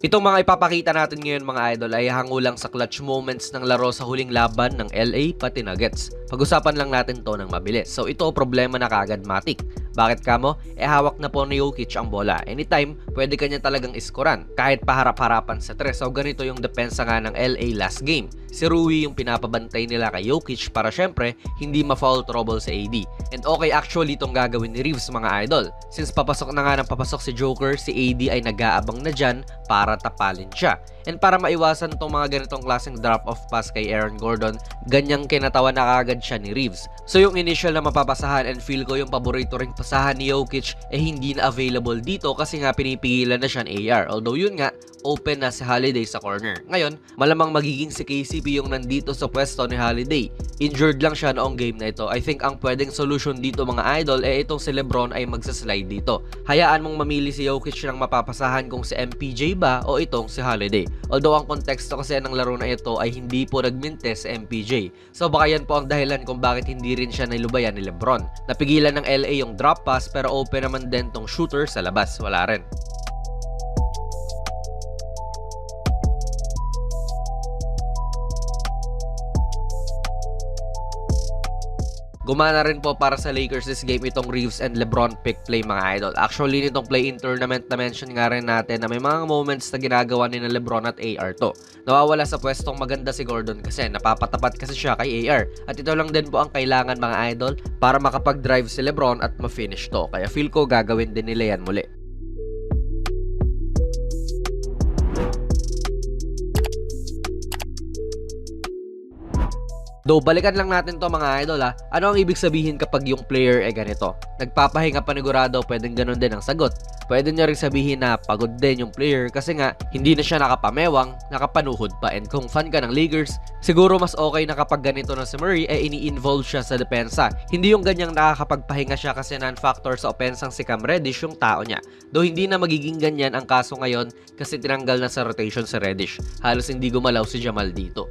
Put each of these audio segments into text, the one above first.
Itong mga ipapakita natin ngayon mga idol ay hangulang sa clutch moments ng laro sa huling laban ng LA pati Nuggets. Pag-usapan lang natin to ng mabilis. So ito problema na kaagad Matic. Bakit kamo? Hawak na po ni Jokic ang bola. Anytime, pwede kanya talagang iskoran kahit paharap-harapan sa tres. So ganito yung depensa nga ng LA last game. Si Rui yung pinapabantay nila kay Jokic para syempre hindi ma-foul trouble sa AD. And okay actually itong gagawin ni Reeves mga idol. Since papasok na nga ng papasok si Joker, si AD ay nag-aabang na dyan para tapalin siya. And para maiwasan itong mga ganitong klaseng drop-off pass kay Aaron Gordon, ganyang kinatawa na kagad siya ni Reeves. So yung initial na mapapasahan and feel ko yung paborito ring pasahan ni Jokic hindi na available dito kasi nga pinipigilan na siya ng AR. Although yun nga, open na si Holiday sa corner. Ngayon, malamang magiging si KCP yung nandito sa pwesto ni Holiday. Injured lang siya noong game na ito. I think ang pwedeng solution dito mga idol itong si LeBron ay magsaslide dito. Hayaan mong mamili si Jokic ng mapapasahan kung si MPJ ba o itong si Holiday. Although ang konteksto kasi ng laro na ito ay hindi po nagminte sa MPJ. So baka yan po ang dahilan kung bakit hindi rin siya nilubayan ni LeBron. Napigilan ng LA yung drop pass pero open naman din tong shooter sa labas. Wala rin. Gumana rin po para sa Lakers this game itong Reeves and LeBron pick play mga idol. Actually nitong play-in tournament na mention nga rin natin na may mga moments na ginagawa ni na LeBron at AR to. Nawawala sa pwestong maganda si Gordon kasi napapatapat kasi siya kay AR. At ito lang din po ang kailangan mga idol para makapag-drive si LeBron at ma-finish to. Kaya feel ko gagawin din nila yan muli. Though, balikan lang natin to mga idol ha. Ano ang ibig sabihin kapag yung player ganito? Nagpapahinga panigurado, pwedeng ganun din ang sagot. Pwede nyo rin sabihin na pagod din yung player kasi nga hindi na siya nakapamewang, nakapanuhod pa. And kung fan ka ng Lakers, siguro mas okay na kapag ganito na si Murray ini-involve siya sa depensa. Hindi yung ganyang nakakapagpahinga siya kasi non-factor sa opensang si Cam Reddish yung tao niya. Though hindi na magiging ganyan ang kaso ngayon kasi tinanggal na sa rotation si Reddish. Halos hindi gumalaw si Jamal dito.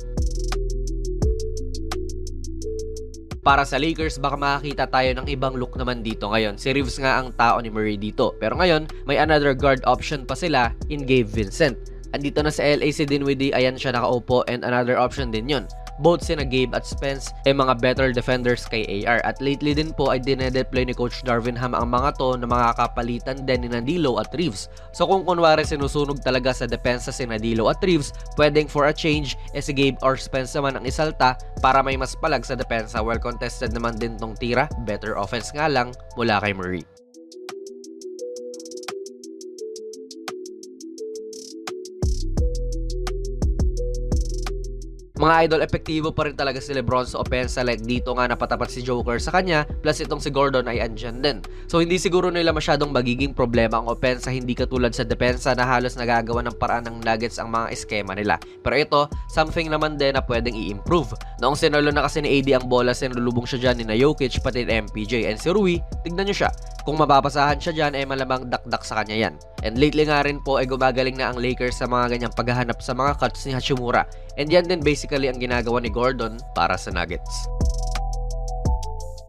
Para sa Lakers, baka makakita tayo ng ibang look naman dito ngayon. Si Reeves nga ang tao ni Murray dito. Pero ngayon, may another guard option pa sila in Gabe Vincent. Andito na sa LA si Dinwiddie, ayan siya nakaupo and another option din yun. Both sina Gabe at Spence mga better defenders kay AR. At lately din po ay dinedeploy ni Coach Darvin Ham ang mga to na mga kapalitan din ni Nadilo at Reeves. So kung kunwari sinusunog talaga sa depensa si Nadilo at Reeves, pwedeng for a change si Gabe or Spence naman ang isalta para may mas palag sa depensa. Well contested naman din tong tira, better offense nga lang mula kay Murray. Mga idol, epektibo pa rin talaga si LeBron sa opensa, like dito nga napatapat si Joker sa kanya, plus itong si Gordon ay andyan din. So hindi siguro nila masyadong magiging problema ang opensa, hindi katulad sa depensa na halos nagagawa ng paraan ng Nuggets ang mga eskema nila. Pero ito, something naman din na pwedeng i-improve. Noong sinalo na kasi ni AD ang bola, sinulubong siya dyan ni na Jokic pati ni MPJ, and si Rui, tignan nyo siya. Kung mapapasahan siya dyan, malamang dakdak sa kanya yan. And lately nga rin po gumagaling na ang Lakers sa mga ganyang paghahanap sa mga cuts ni Hachimura. And yan din basically ang ginagawa ni Gordon para sa Nuggets.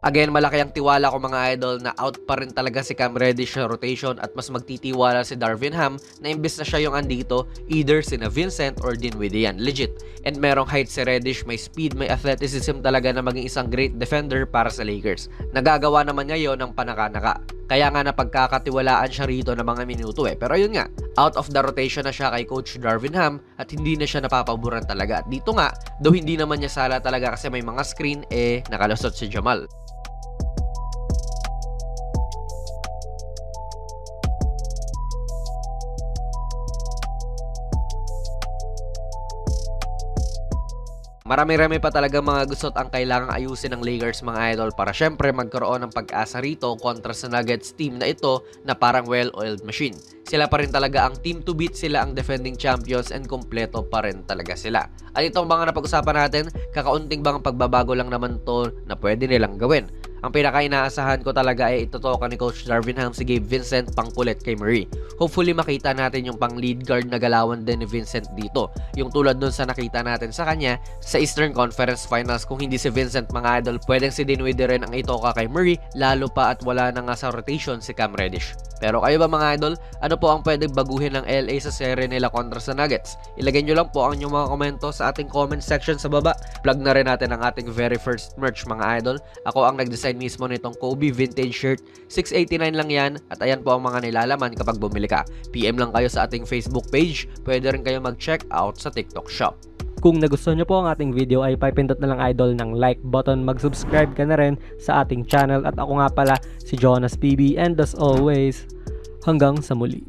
Again, malaki ang tiwala ko mga idol na out pa rin talaga si Cam Reddish sa rotation at mas magtitiwala si Darvin Ham na imbes na siya yung andito, either sina Vincent or Dinwiddie yan. Legit. And merong height si Reddish, may speed, may athleticism talaga na maging isang great defender para sa Lakers. Nagagawa naman ngayon ng panaka-naka. Kaya nga napagkakatiwalaan siya rito ng mga minuto Pero ayun nga, out of the rotation na siya kay Coach Darvin Ham at hindi na siya napapaboran talaga. At dito nga, though hindi naman niya sala talaga kasi may mga screen, nakalusot si Jamal. Marami-rami pa talaga mga gusot ang kailangang ayusin ng Lakers mga idol para syempre magkaroon ng pag-asa rito kontra sa Nuggets team na ito na parang well-oiled machine. Sila pa rin talaga ang team to beat, sila ang defending champions and kompleto pa rin talaga sila. At itong mga napag-usapan natin, kakaunting bang pagbabago lang naman to na pwede nilang gawin. Ang pinaka-inaasahan ko talaga ay itutukan ni Coach Darvin Ham si Gabe Vincent pangkulit kay Murray. Hopefully makita natin yung pang lead guard na galawan din ni Vincent dito. Yung tulad dun sa nakita natin sa kanya sa Eastern Conference Finals. Kung hindi si Vincent mga idol, pwedeng si Dinwiddie rin ang itoka kay Murray, lalo pa at wala na nga sa rotation si Cam Reddish. Pero kayo ba mga idol, ano po ang pwedeng baguhin ng LA sa serye nila kontra sa Nuggets? Ilagay nyo lang po ang inyong mga komento sa ating comment section sa baba. Plug na rin natin ang ating very first merch mga idol. Ako ang nag-design mismo nitong Kobe vintage shirt. $6.89 lang yan at ayan po ang mga nilalaman kapag bumili ka. PM lang kayo sa ating Facebook page. Pwede rin kayo mag-check out sa TikTok shop. Kung nagustuhan nyo po ang ating video ay pipindot na lang idol ng like button, mag-subscribe ka na rin sa ating channel at ako nga pala si Jonas PB and as always, hanggang sa muli.